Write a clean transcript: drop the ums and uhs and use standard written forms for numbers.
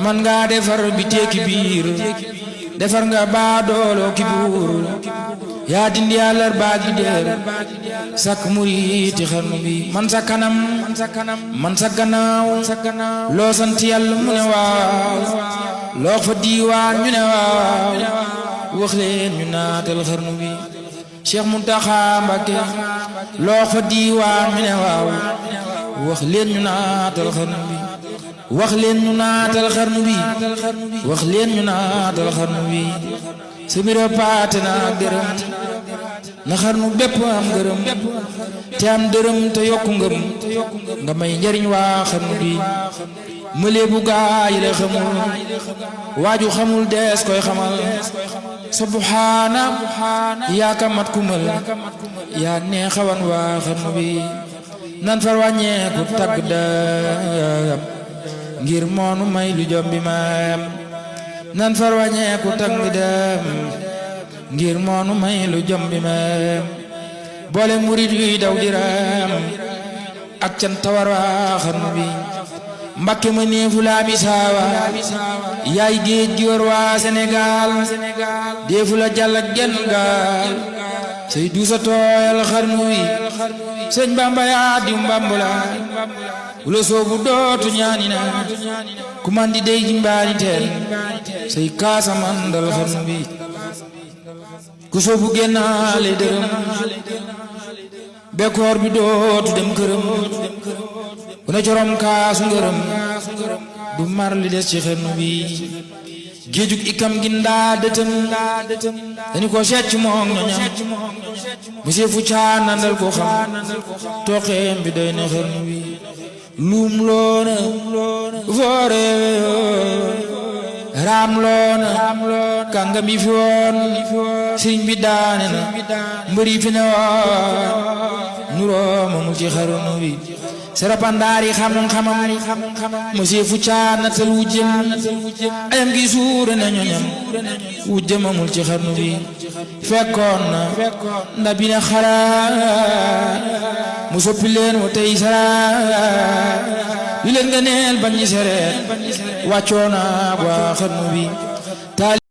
man nga defar bi teeki biir defar nga baa dooloo ki buur yaa dindi yàllar baagi deer sak muriti xarnu bi man sa kanam man sa gannaaw loo sant yàlla mu ne waaw loo fa diiwaan ñu ne waaw wax leen ñu naatal xarnu bi Cheikh Muntaxa Mbakke loo fa diiwaan ñu ne waaw wax leen ñu naatal xarnu bi wax leen ñu naatal xarnu bi wax leen ñu naatal xarnu bi sa bira paate na gërëm na xarnu bépp am gërëm te am dërëm te yokku ngëm nga may njariñ waa xarnu bi mëlee bu gaay la xamul waaju xamul dees koy xamal subhaana yaa ka mat kumal yaa neexawan waa xarnu bi nan far wàññeeku tagg dam ngir moonu may lu jombi maam nan far wàññeeku tagg dam ngir moonu may lu jombi maam boole murid yuy daw diram ak can tawar waa xarnu bi Mbakke ma neefu laa misaawa yaay géej gi war waa Sénégal deefu la jàll ak genn gaal say duusa tooyal xarnu wi sëñ Bamba yaa di mbambula wula soobu dootu ñaani na ku man di dey ji mbaani teen say kaasa mandal xarnu bi ku soobu génnaale dërëm bekkoor bi dootu dem këram ku ne corom kaasu ngërëm du mar li des ci xarnu bi géejug ikam gi ndaa dëtëm dañu ko seet ci moom ñoñam monsieur fu caan nandal ko xam toqeem bi doy na xarnu bi luum loona foore raam loona kàngam yi fi woon sëriñ bi daane na mbëri fi ne woon nuroo mamul ci xarnu bi sarapandaari xam-xamam monsieur fu caan natal wujjëm ayam gi suure na ñoñam wujjëm amul ci xarnu bi fekkoon na nda bi ne xaraa mu soppi leen wa tey saraa li leen nga neel bañ ñi sereet wàccoona waa xarnu bi